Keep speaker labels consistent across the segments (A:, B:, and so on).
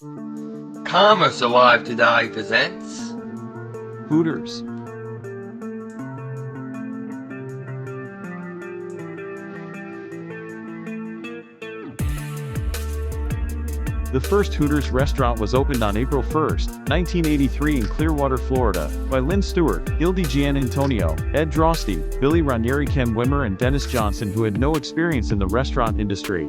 A: Commerce Alive Today presents
B: Hooters. The first Hooters restaurant was opened on April 1, 1983 in Clearwater, Florida, by Lynn Stewart, Gildy Gianantonio, Ed Drosty, Billy Ranieri, Ken Wimmer and Dennis Johnson, who had no experience in the restaurant industry.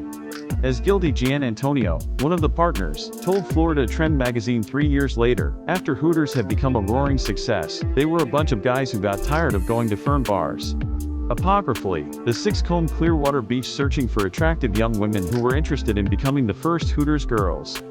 B: As Gildy Gianantonio, one of the partners, told Florida Trend magazine 3 years later, after Hooters had become a roaring success, they were a bunch of guys who got tired of going to fern bars. Apocryphally, the six combed Clearwater Beach searching for attractive young women who were interested in becoming the first Hooters Girls.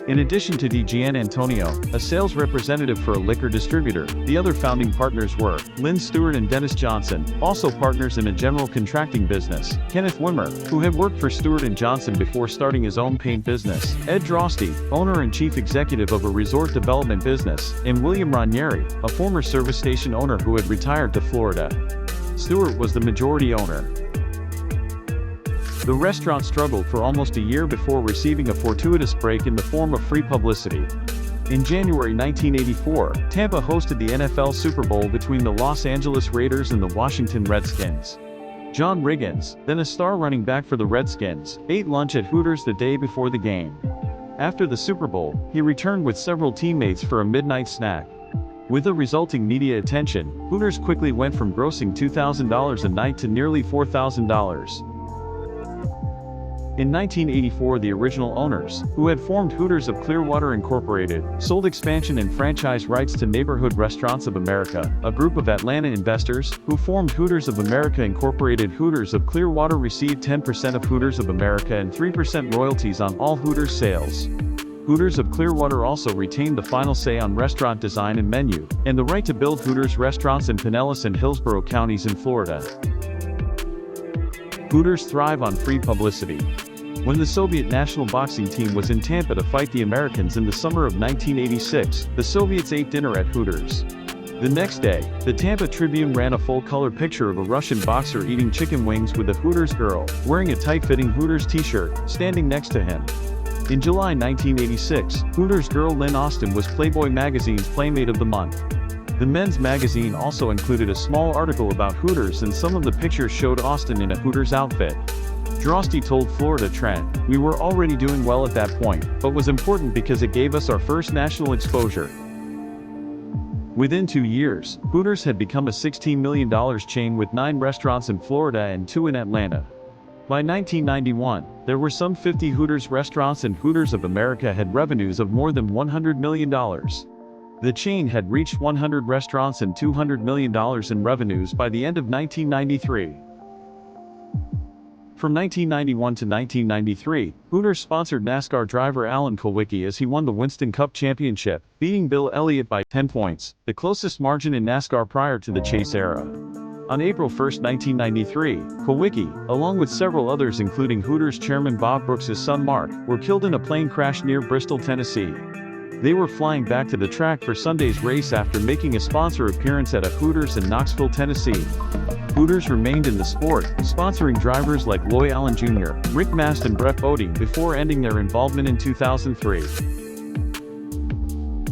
B: In addition to Gianantonio, a sales representative for a liquor distributor, the other founding partners were Lynn Stewart and Dennis Johnson, also partners in a general contracting business, Kenneth Wimmer, who had worked for Stewart and Johnson before starting his own paint business, Ed Drosty, owner and chief executive of a resort development business, and William Ranieri, a former service station owner who had retired to Florida. Stewart was the majority owner. The restaurant struggled for almost a year before receiving a fortuitous break in the form of free publicity. In January 1984, Tampa hosted the NFL Super Bowl between the Los Angeles Raiders and the Washington Redskins. John Riggins, then a star running back for the Redskins, ate lunch at Hooters the day before the game. After the Super Bowl, he returned with several teammates for a midnight snack. With the resulting media attention, Hooters quickly went from grossing $2,000 a night to nearly $4,000. In 1984, the original owners, who had formed Hooters of Clearwater Incorporated, sold expansion and franchise rights to Neighborhood Restaurants of America, a group of Atlanta investors, who formed Hooters of America Incorporated. Hooters of Clearwater received 10% of Hooters of America and 3% royalties on all Hooters sales. Hooters of Clearwater also retained the final say on restaurant design and menu, and the right to build Hooters restaurants in Pinellas and Hillsborough counties in Florida. Hooters thrive on free publicity. When the Soviet national boxing team was in Tampa to fight the Americans in the summer of 1986, the Soviets ate dinner at Hooters. The next day, the Tampa Tribune ran a full-color picture of a Russian boxer eating chicken wings with a Hooters girl, wearing a tight-fitting Hooters t-shirt, standing next to him. In July 1986, Hooters girl Lynn Austin was Playboy magazine's Playmate of the Month. The men's magazine also included a small article about Hooters, and some of the pictures showed Austin in a Hooters outfit. Drosty told Florida Trend, "We were already doing well at that point, but was important because it gave us our first national exposure." Within 2 years, Hooters had become a $16 million chain with 9 restaurants in Florida and 2 in Atlanta. By 1991, there were some 50 Hooters restaurants, and Hooters of America had revenues of more than $100 million. The chain had reached 100 restaurants and $200 million in revenues by the end of 1993. From 1991 to 1993, Hooters sponsored NASCAR driver Alan Kulwicki as he won the Winston Cup Championship, beating Bill Elliott by 10 points, the closest margin in NASCAR prior to the Chase era. On April 1, 1993, Kulwicki, along with several others including Hooters chairman Bob Brooks' son Mark, were killed in a plane crash near Bristol, Tennessee. They were flying back to the track for Sunday's race after making a sponsor appearance at a Hooters in Knoxville, Tennessee. Hooters remained in the sport, sponsoring drivers like Loy Allen Jr., Rick Mast and Brett Bodie before ending their involvement in 2003.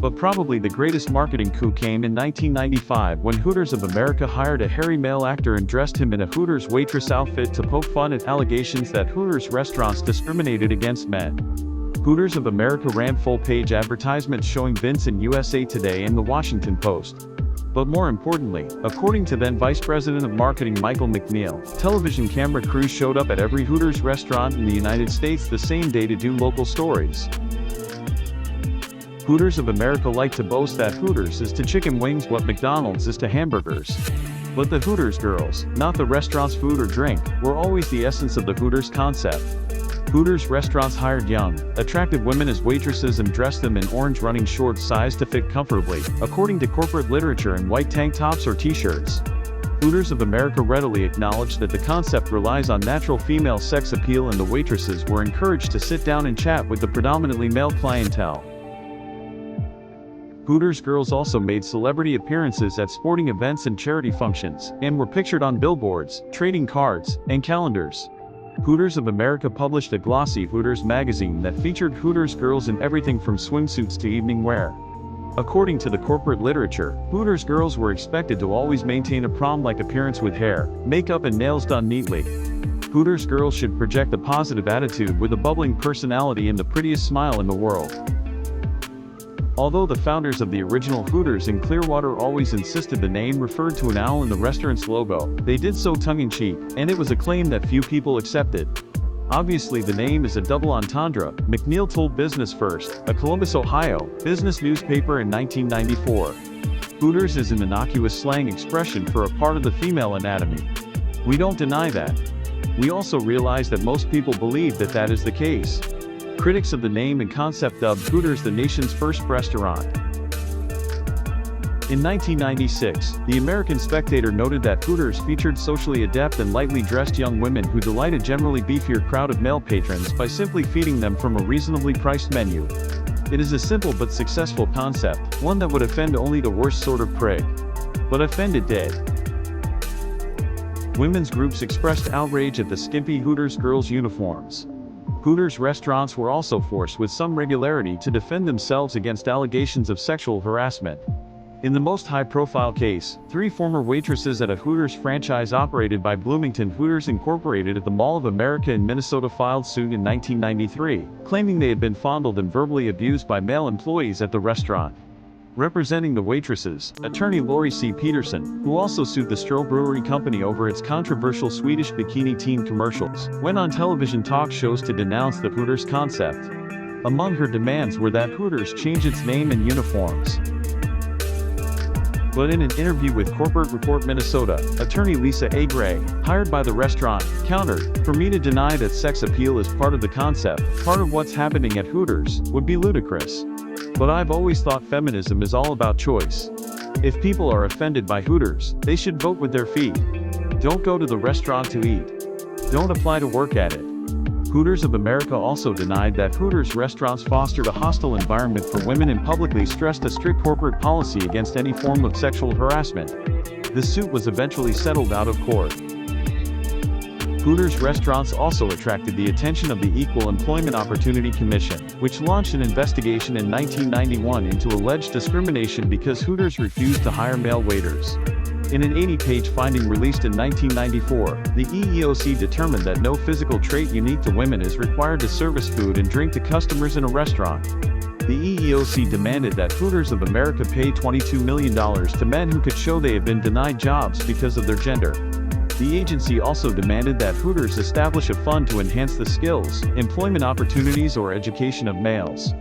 B: But probably the greatest marketing coup came in 1995 when Hooters of America hired a hairy male actor and dressed him in a Hooters waitress outfit to poke fun at allegations that Hooters restaurants discriminated against men. Hooters of America ran full-page advertisements showing Vince in USA Today and the Washington Post. But more importantly, according to then Vice President of Marketing Michael McNeil, television camera crews showed up at every Hooters restaurant in the United States the same day to do local stories. Hooters of America like to boast that Hooters is to chicken wings what McDonald's is to hamburgers. But the Hooters girls, not the restaurant's food or drink, were always the essence of the Hooters concept. Hooters restaurants hired young, attractive women as waitresses and dressed them in orange running shorts sized to fit comfortably, according to corporate literature, in white tank tops or t-shirts. Hooters of America readily acknowledged that the concept relies on natural female sex appeal, and the waitresses were encouraged to sit down and chat with the predominantly male clientele. Hooters girls also made celebrity appearances at sporting events and charity functions, and were pictured on billboards, trading cards, and calendars. Hooters of America published a glossy Hooters magazine that featured Hooters girls in everything from swimsuits to evening wear. According to the corporate literature, Hooters girls were expected to always maintain a prom-like appearance with hair, makeup and nails done neatly. Hooters girls should project a positive attitude with a bubbling personality and the prettiest smile in the world. Although the founders of the original Hooters in Clearwater always insisted the name referred to an owl in the restaurant's logo, they did so tongue-in-cheek, and it was a claim that few people accepted. Obviously the name is a double entendre, McNeil told Business First, a Columbus, Ohio, business newspaper in 1994. Hooters is an innocuous slang expression for a part of the female anatomy. We don't deny that. We also realize that most people believe that that is the case. Critics of the name and concept dubbed Hooters the nation's first restaurant. In 1996, the American Spectator noted that Hooters featured socially adept and lightly dressed young women who delight a generally beefier crowd of male patrons by simply feeding them from a reasonably priced menu. It is a simple but successful concept, one that would offend only the worst sort of prig. But offend it did. Women's groups expressed outrage at the skimpy Hooters girls' uniforms. Hooters restaurants were also forced with some regularity to defend themselves against allegations of sexual harassment. In the most high-profile case, 3 former waitresses at a Hooters franchise operated by Bloomington Hooters Incorporated at the Mall of America in Minnesota filed suit in 1993, claiming they had been fondled and verbally abused by male employees at the restaurant. Representing the waitresses, attorney Lori C. Peterson, who also sued the Stroh Brewery Company over its controversial Swedish bikini teen commercials, went on television talk shows to denounce the Hooters concept. Among her demands were that Hooters change its name and uniforms. But in an interview with Corporate Report Minnesota, attorney Lisa A. Gray, hired by the restaurant, countered, "For me to deny that sex appeal is part of the concept, part of what's happening at Hooters, would be ludicrous. But I've always thought feminism is all about choice. If people are offended by Hooters, they should vote with their feet. Don't go to the restaurant to eat. Don't apply to work at it." Hooters of America also denied that Hooters restaurants fostered a hostile environment for women and publicly stressed a strict corporate policy against any form of sexual harassment. The suit was eventually settled out of court. Hooters restaurants also attracted the attention of the Equal Employment Opportunity Commission, which launched an investigation in 1991 into alleged discrimination because Hooters refused to hire male waiters. In an 80-page finding released in 1994, the EEOC determined that no physical trait unique to women is required to service food and drink to customers in a restaurant. The EEOC demanded that Hooters of America pay $22 million to men who could show they had been denied jobs because of their gender. The agency also demanded that Hooters establish a fund to enhance the skills, employment opportunities or education of males.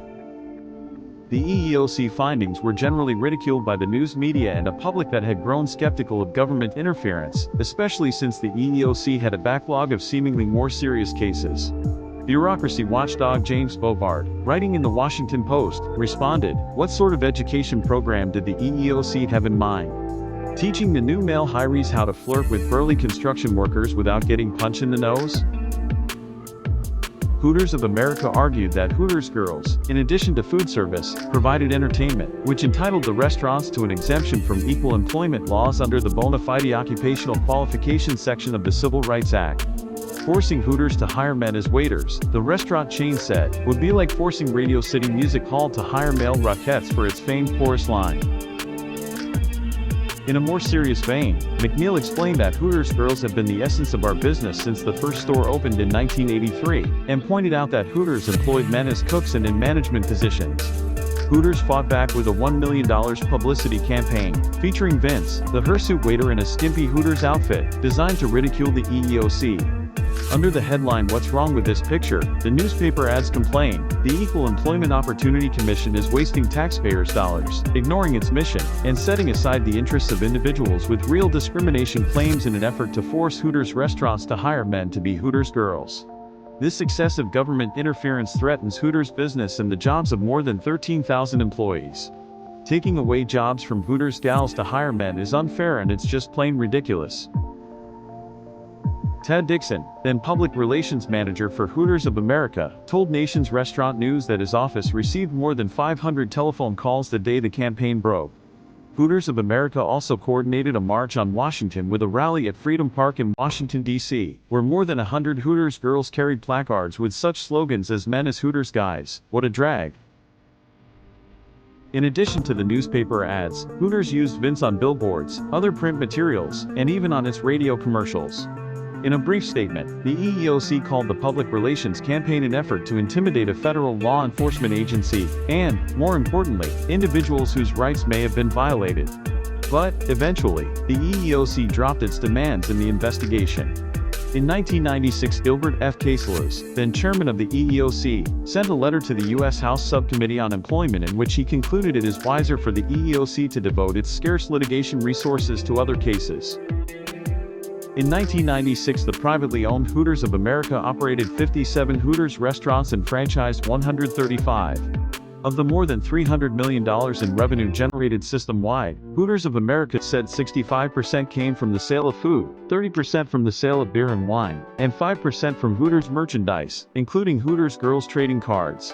B: The EEOC findings were generally ridiculed by the news media and a public that had grown skeptical of government interference, especially since the EEOC had a backlog of seemingly more serious cases. Bureaucracy watchdog James Bovard, writing in the Washington Post, responded, "What sort of education program did the EEOC have in mind? Teaching the new male hirees how to flirt with burly construction workers without getting punched in the nose?" Hooters of America argued that Hooters Girls, in addition to food service, provided entertainment, which entitled the restaurants to an exemption from equal employment laws under the bona fide occupational qualifications section of the Civil Rights Act. Forcing Hooters to hire men as waiters, the restaurant chain said, would be like forcing Radio City Music Hall to hire male Rockettes for its famed chorus line. In a more serious vein, McNeil explained that Hooters Girls have been the essence of our business since the first store opened in 1983, and pointed out that Hooters employed men as cooks and in management positions. Hooters fought back with a $1 million publicity campaign, featuring Vince, the hirsute waiter in a skimpy Hooters outfit, designed to ridicule the EEOC. Under the headline "What's Wrong with This Picture?", the newspaper ads complain, the Equal Employment Opportunity Commission is wasting taxpayers' dollars, ignoring its mission, and setting aside the interests of individuals with real discrimination claims in an effort to force Hooters restaurants to hire men to be Hooters Girls. This excessive government interference threatens Hooters business and the jobs of more than 13,000 employees. Taking away jobs from Hooters gals to hire men is unfair and it's just plain ridiculous. Ted Dixon, then public relations manager for Hooters of America, told Nation's Restaurant News that his office received more than 500 telephone calls the day the campaign broke. Hooters of America also coordinated a march on Washington with a rally at Freedom Park in Washington, D.C., where more than 100 Hooters girls carried placards with such slogans as "Men as Hooters guys, what a drag." In addition to the newspaper ads, Hooters used Vince on billboards, other print materials, and even on its radio commercials. In a brief statement, the EEOC called the public relations campaign an effort to intimidate a federal law enforcement agency and, more importantly, individuals whose rights may have been violated. But, eventually, the EEOC dropped its demands in the investigation. In 1996, Gilbert F. Casellas, then chairman of the EEOC, sent a letter to the U.S. House Subcommittee on Employment in which he concluded it is wiser for the EEOC to devote its scarce litigation resources to other cases. In 1996, the privately owned Hooters of America operated 57 Hooters restaurants and franchised 135. Of the more than $300 million in revenue generated system-wide, Hooters of America said 65% came from the sale of food, 30% from the sale of beer and wine, and 5% from Hooters merchandise, including Hooters Girls trading cards.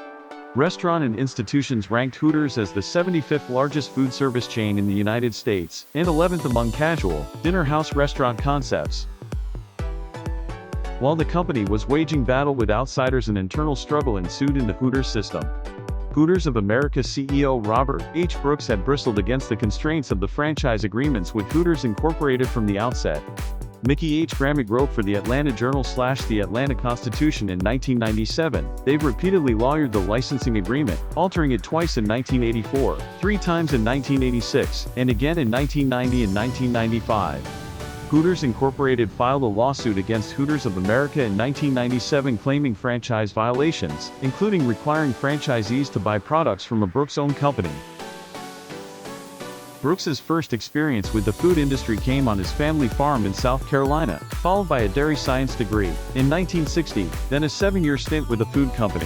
B: Restaurant and Institutions ranked Hooters as the 75th largest food service chain in the United States, and 11th among casual, dinner house restaurant concepts. While the company was waging battle with outsiders, an internal struggle ensued in the Hooters system. Hooters of America CEO Robert H. Brooks had bristled against the constraints of the franchise agreements with Hooters Incorporated from the outset. Mickey H. Gramick wrote for the Atlanta Journal/The Atlanta Constitution in 1997. They've repeatedly lawyered the licensing agreement, altering it twice in 1984, 3 times in 1986, and again in 1990 and 1995. Hooters Incorporated filed a lawsuit against Hooters of America in 1997 claiming franchise violations, including requiring franchisees to buy products from a Brooks-owned company. Brooks's first experience with the food industry came on his family farm in South Carolina, followed by a dairy science degree in 1960, then a 7-year stint with a food company.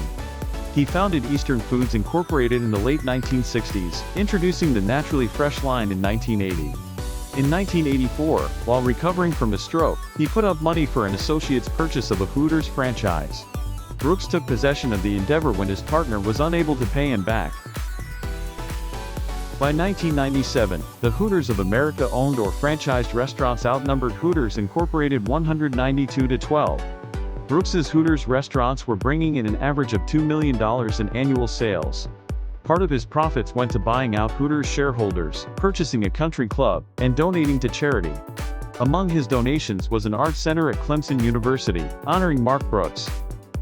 B: He founded Eastern Foods Incorporated in the late 1960s, introducing the Naturally Fresh line in 1980. In 1984, while recovering from a stroke, he put up money for an associate's purchase of a Hooters franchise. Brooks took possession of the endeavor when his partner was unable to pay him back. By 1997, the Hooters of America owned or franchised restaurants outnumbered Hooters Incorporated 192-12. Brooks's Hooters restaurants were bringing in an average of $2 million in annual sales. Part of his profits went to buying out Hooters shareholders, purchasing a country club, and donating to charity. Among his donations was an art center at Clemson University, honoring Mark Brooks.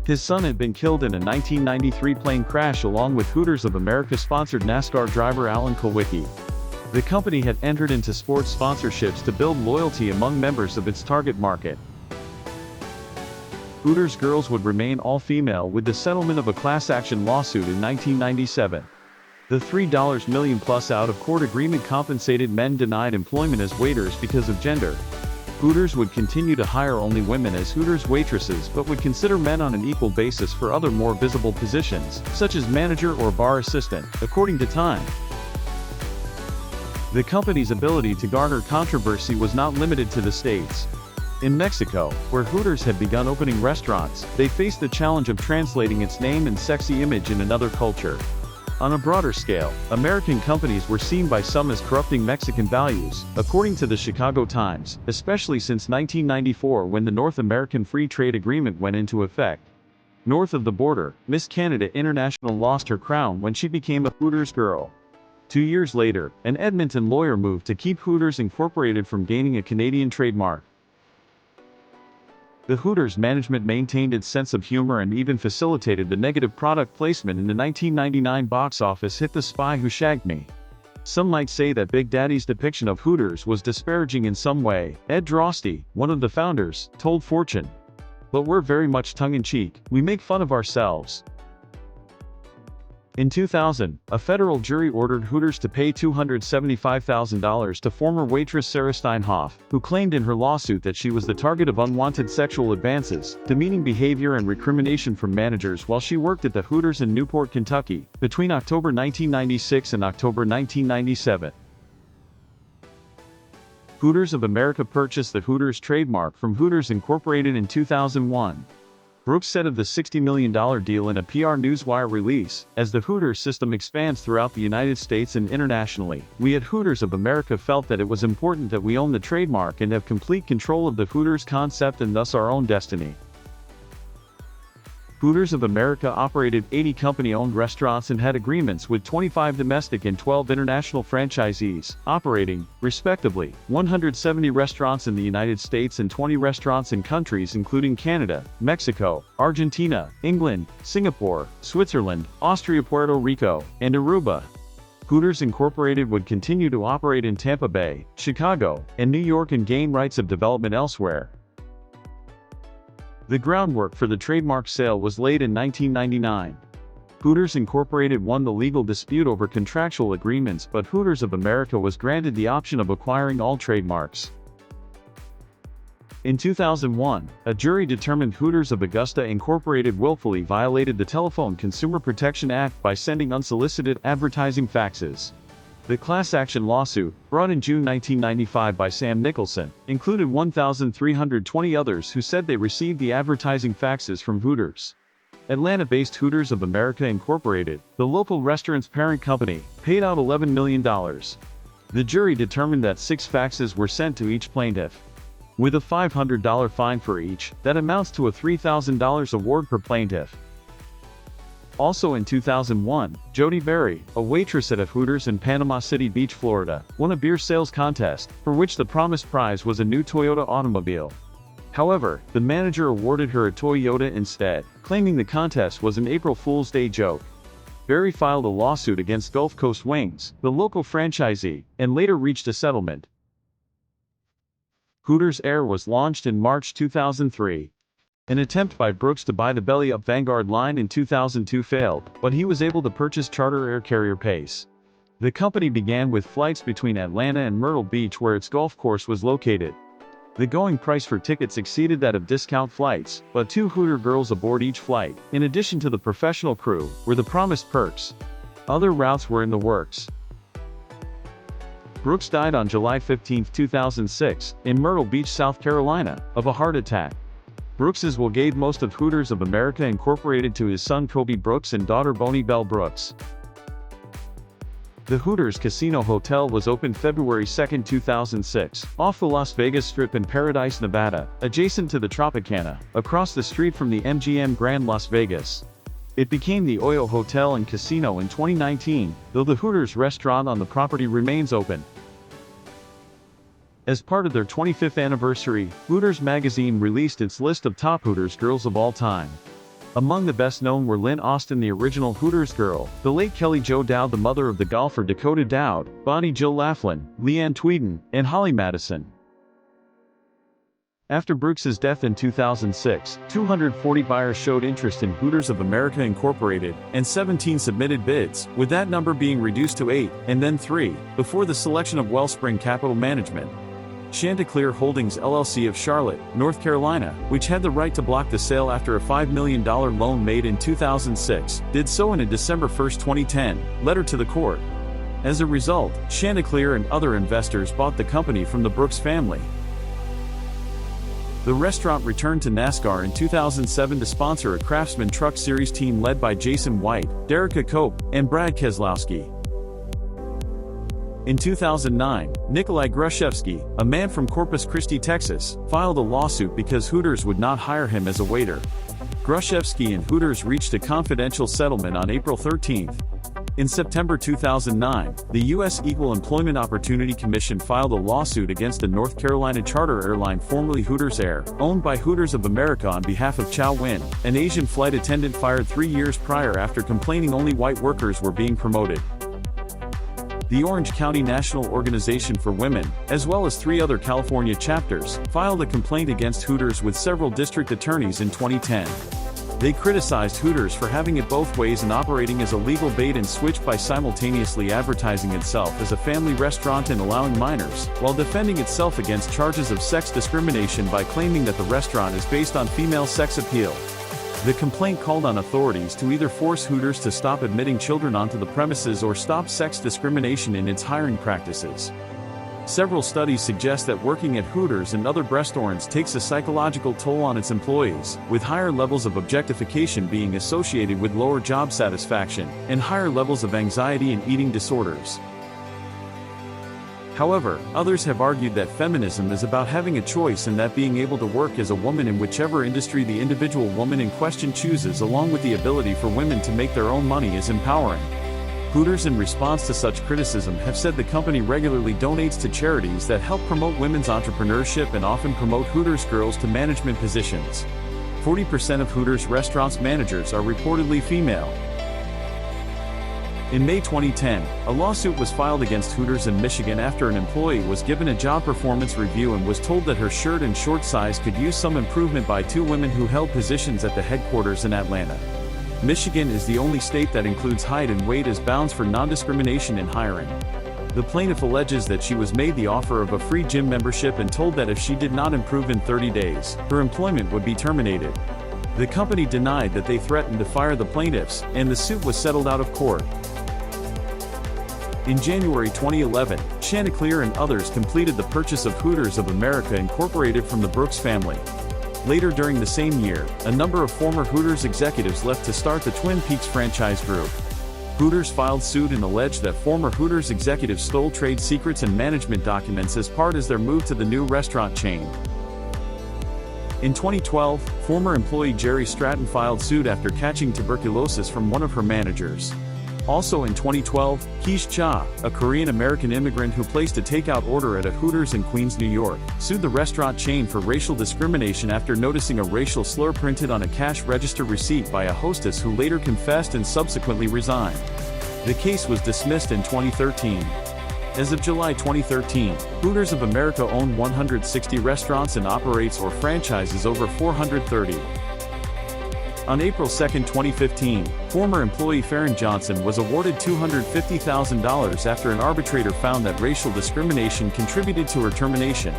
B: His son had been killed in a 1993 plane crash along with Hooters of America-sponsored NASCAR driver Alan Kulwicki. The company had entered into sports sponsorships to build loyalty among members of its target market. Hooters Girls would remain all-female with the settlement of a class-action lawsuit in 1997. The $3 million-plus out-of-court agreement compensated men denied employment as waiters because of gender. Hooters would continue to hire only women as Hooters waitresses but would consider men on an equal basis for other more visible positions, such as manager or bar assistant, according to Time. The company's ability to garner controversy was not limited to the States. In Mexico, where Hooters had begun opening restaurants, they faced the challenge of translating its name and sexy image in another culture. On a broader scale, American companies were seen by some as corrupting Mexican values, according to the Chicago Times, especially since 1994 when the North American Free Trade Agreement went into effect. North of the border, Miss Canada International lost her crown when she became a Hooters girl. 2 years later, an Edmonton lawyer moved to keep Hooters Incorporated from gaining a Canadian trademark. The Hooters management maintained its sense of humor and even facilitated the negative product placement in the 1999 box office hit The Spy Who Shagged Me. Some might say that Big Daddy's depiction of Hooters was disparaging in some way, Ed Drosty, one of the founders, told Fortune. But we're very much tongue-in-cheek, we make fun of ourselves. In 2000, a federal jury ordered Hooters to pay $275,000 to former waitress Sarah Steinhoff, who claimed in her lawsuit that she was the target of unwanted sexual advances, demeaning behavior and recrimination from managers while she worked at the Hooters in Newport, Kentucky, between October 1996 and October 1997. Hooters of America purchased the Hooters trademark from Hooters Incorporated in 2001. Brooks said of the $60 million deal in a PR Newswire release, as the Hooters system expands throughout the United States and internationally, we at Hooters of America felt that it was important that we own the trademark and have complete control of the Hooters concept and thus our own destiny. Hooters of America operated 80 company-owned restaurants and had agreements with 25 domestic and 12 international franchisees, operating, respectively, 170 restaurants in the United States and 20 restaurants in countries including Canada, Mexico, Argentina, England, Singapore, Switzerland, Austria, Puerto Rico, and Aruba. Hooters Incorporated would continue to operate in Tampa Bay, Chicago, and New York and gain rights of development elsewhere. The groundwork for the trademark sale was laid in 1999. Hooters Incorporated won the legal dispute over contractual agreements, but Hooters of America was granted the option of acquiring all trademarks. In 2001, a jury determined Hooters of Augusta Incorporated willfully violated the Telephone Consumer Protection Act by sending unsolicited advertising faxes. The class action lawsuit, brought in June 1995 by Sam Nicholson, included 1,320 others who said they received the advertising faxes from Hooters. Atlanta-based Hooters of America Incorporated, the local restaurant's parent company, paid out $11 million. The jury determined that 6 faxes were sent to each plaintiff. With a $500 fine for each, that amounts to a $3,000 award per plaintiff. Also in 2001, Jody Berry, a waitress at a Hooters in Panama City Beach, Florida, won a beer sales contest, for which the promised prize was a new Toyota automobile. However, the manager awarded her a Toyota instead, claiming the contest was an April Fool's Day joke. Berry filed a lawsuit against Gulf Coast Wings, the local franchisee, and later reached a settlement. Hooters Air was launched in March 2003. An attempt by Brooks to buy the belly-up Vanguard line in 2002 failed, but he was able to purchase charter air carrier Pace. The company began with flights between Atlanta and Myrtle Beach, where its golf course was located. The going price for tickets exceeded that of discount flights, but 2 Hooters girls aboard each flight, in addition to the professional crew, were the promised perks. Other routes were in the works. Brooks died on July 15, 2006, in Myrtle Beach, South Carolina, of a heart attack. Brooks's will gave most of Hooters of America Incorporated to his son Kobe Brooks and daughter Bonnie Bell Brooks. The Hooters Casino Hotel was opened February 2, 2006, off the Las Vegas Strip in Paradise, Nevada, adjacent to the Tropicana, across the street from the MGM Grand Las Vegas. It became the Oyo Hotel and Casino in 2019, though the Hooters restaurant on the property remains open. As part of their 25th anniversary, Hooters magazine released its list of top Hooters girls of all time. Among the best known were Lynn Austin, the original Hooters girl, the late Kelly Jo Dowd, the mother of the golfer Dakota Dowd, Bonnie Jill Laughlin, Leanne Tweeden, and Holly Madison. After Brooks's death in 2006, 240 buyers showed interest in Hooters of America Incorporated, and 17 submitted bids, with that number being reduced to 8, and then 3, before the selection of Wellspring Capital Management. Chanticleer Holdings LLC of Charlotte, North Carolina, which had the right to block the sale after a $5 million loan made in 2006, did so in a December 1, 2010, letter to the court. As a result, Chanticleer and other investors bought the company from the Brooks family. The restaurant returned to NASCAR in 2007 to sponsor a Craftsman Truck Series team led by Jason White, Derica Cope, and Brad Keselowski. In 2009, Nikolai Grushevsky, a man from Corpus Christi, Texas, filed a lawsuit because Hooters would not hire him as a waiter. Grushevsky and Hooters reached a confidential settlement on April 13. In September 2009, the U.S. Equal Employment Opportunity Commission filed a lawsuit against the North Carolina charter airline formerly Hooters Air, owned by Hooters of America on behalf of Chow Win, an Asian flight attendant fired 3 years prior after complaining only white workers were being promoted. The Orange County National Organization for Women, as well as 3 other California chapters, filed a complaint against Hooters with several district attorneys in 2010. They criticized Hooters for having it both ways and operating as a legal bait and switch by simultaneously advertising itself as a family restaurant and allowing minors, while defending itself against charges of sex discrimination by claiming that the restaurant is based on female sex appeal. The complaint called on authorities to either force Hooters to stop admitting children onto the premises or stop sex discrimination in its hiring practices. Several studies suggest that working at Hooters and other restaurants takes a psychological toll on its employees, with higher levels of objectification being associated with lower job satisfaction, and higher levels of anxiety and eating disorders. However, others have argued that feminism is about having a choice and that being able to work as a woman in whichever industry the individual woman in question chooses, along with the ability for women to make their own money, is empowering. Hooters, in response to such criticism, have said the company regularly donates to charities that help promote women's entrepreneurship and often promote Hooters Girls to management positions. 40% of Hooters restaurants' managers are reportedly female. In May 2010, a lawsuit was filed against Hooters in Michigan after an employee was given a job performance review and was told that her shirt and short size could use some improvement by two women who held positions at the headquarters in Atlanta. Michigan is the only state that includes height and weight as bounds for non-discrimination in hiring. The plaintiff alleges that she was made the offer of a free gym membership and told that if she did not improve in 30 days, her employment would be terminated. The company denied that they threatened to fire the plaintiffs, and the suit was settled out of court. In January 2011, Chanticleer and others completed the purchase of Hooters of America Incorporated from the Brooks family. Later during the same year, a number of former Hooters executives left to start the Twin Peaks franchise group. Hooters filed suit and alleged that former Hooters executives stole trade secrets and management documents as part of their move to the new restaurant chain. In 2012, former employee Jerry Stratton filed suit after catching tuberculosis from one of her managers. Also in 2012, Keish Cha, a Korean-American immigrant who placed a takeout order at a Hooters in Queens, New York, sued the restaurant chain for racial discrimination after noticing a racial slur printed on a cash register receipt by a hostess who later confessed and subsequently resigned. The case was dismissed in 2013. As of July 2013, Hooters of America owns 160 restaurants and operates or franchises over 430. On April 2, 2015, former employee Farron Johnson was awarded $250,000 after an arbitrator found that racial discrimination contributed to her termination.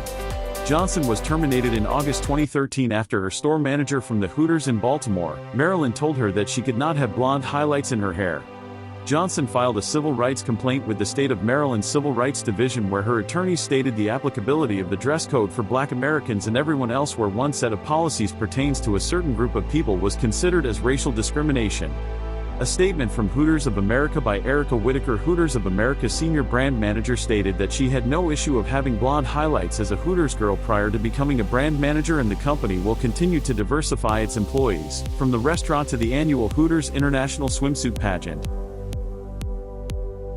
B: Johnson was terminated in August 2013 after her store manager from the Hooters in Baltimore, Maryland, told her that she could not have blonde highlights in her hair. Johnson filed a civil rights complaint with the state of Maryland Civil Rights Division, where her attorneys stated the applicability of the dress code for Black Americans and everyone else where one set of policies pertains to a certain group of people was considered as racial discrimination. A statement from Hooters of America by Erica Whitaker, Hooters of America senior brand manager, stated that she had no issue of having blonde highlights as a Hooters girl prior to becoming a brand manager, and the company will continue to diversify its employees, from the restaurant to the annual Hooters International Swimsuit Pageant.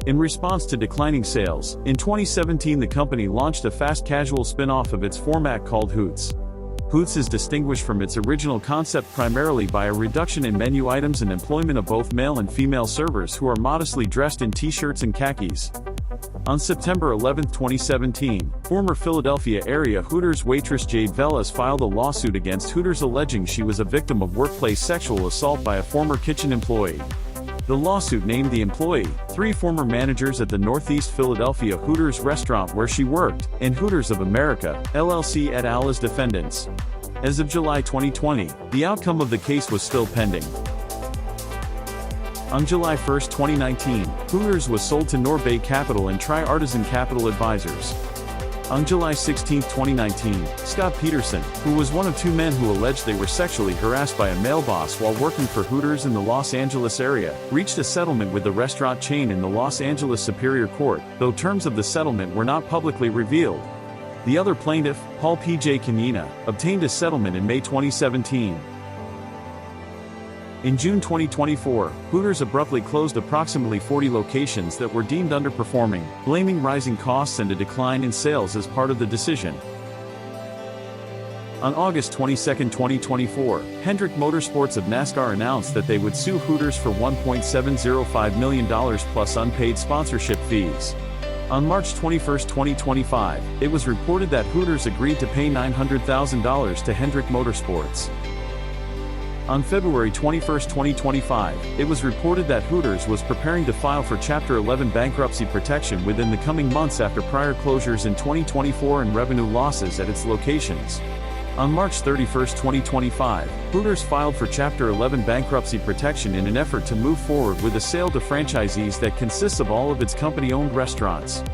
B: In response to declining sales, in 2017 the company launched a fast casual spin-off of its format called Hoots. Hoots is distinguished from its original concept primarily by a reduction in menu items and employment of both male and female servers who are modestly dressed in t-shirts and khakis. On September 11, 2017, former Philadelphia area Hooters waitress Jade Velas filed a lawsuit against Hooters alleging she was a victim of workplace sexual assault by a former kitchen employee. The lawsuit named the employee, 3 former managers at the Northeast Philadelphia Hooters restaurant where she worked, and Hooters of America, LLC et al. As defendants. As of July 2020, the outcome of the case was still pending. On July 1, 2019, Hooters was sold to Norbay Capital and TriArtisan Capital Advisors. On July 16, 2019, Scott Peterson, who was one of 2 men who alleged they were sexually harassed by a male boss while working for Hooters in the Los Angeles area, reached a settlement with the restaurant chain in the Los Angeles Superior Court, though terms of the settlement were not publicly revealed. The other plaintiff, Paul P.J. Canyina, obtained a settlement in May 2017. In June 2024, Hooters abruptly closed approximately 40 locations that were deemed underperforming, blaming rising costs and a decline in sales as part of the decision. On August 22, 2024, Hendrick Motorsports of NASCAR announced that they would sue Hooters for $1.705 million plus unpaid sponsorship fees. On March 21, 2025, it was reported that Hooters agreed to pay $900,000 to Hendrick Motorsports. On February 21, 2025, it was reported that Hooters was preparing to file for Chapter 11 bankruptcy protection within the coming months after prior closures in 2024 and revenue losses at its locations. On March 31, 2025, Hooters filed for Chapter 11 bankruptcy protection in an effort to move forward with a sale to franchisees that consists of all of its company-owned restaurants.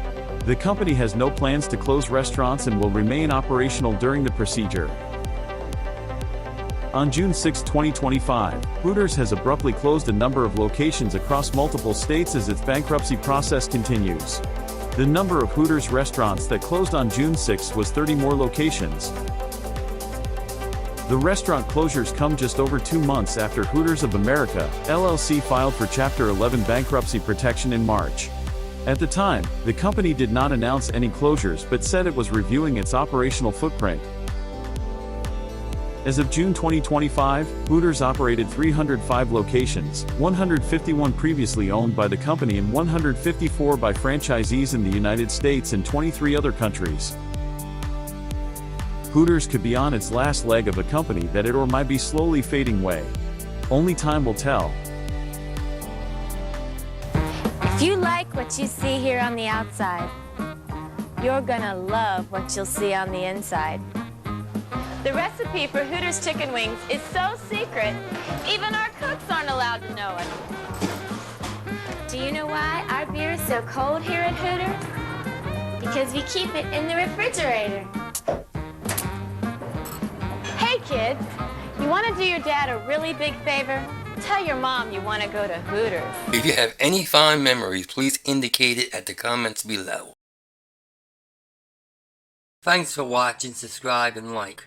B: The company has no plans to close restaurants and will remain operational during the procedure. On June 6, 2025, Hooters has abruptly closed a number of locations across multiple states as its bankruptcy process continues. The number of Hooters restaurants that closed on June 6 was 30 more locations. The restaurant closures come just over 2 months after Hooters of America, LLC filed for Chapter 11 bankruptcy protection in March. At the time, the company did not announce any closures but said it was reviewing its operational footprint. As of June 2025, Hooters operated 305 locations, 151 previously owned by the company and 154 by franchisees in the United States and 23 other countries. Hooters could be on its last leg of a company that it or might be slowly fading away. Only time will tell.
C: If you like what you see here on the outside, you're gonna love what you'll see on the inside. The recipe for Hooters chicken wings is so secret, even our cooks aren't allowed to know it. Do you know why our beer is so cold here at Hooters? Because we keep it in the refrigerator. Hey kids, you want to do your dad a really big favor? Tell your mom you want to go to Hooters.
A: If you have any fond memories, please indicate it at the comments below. Thanks for watching, subscribe, and like.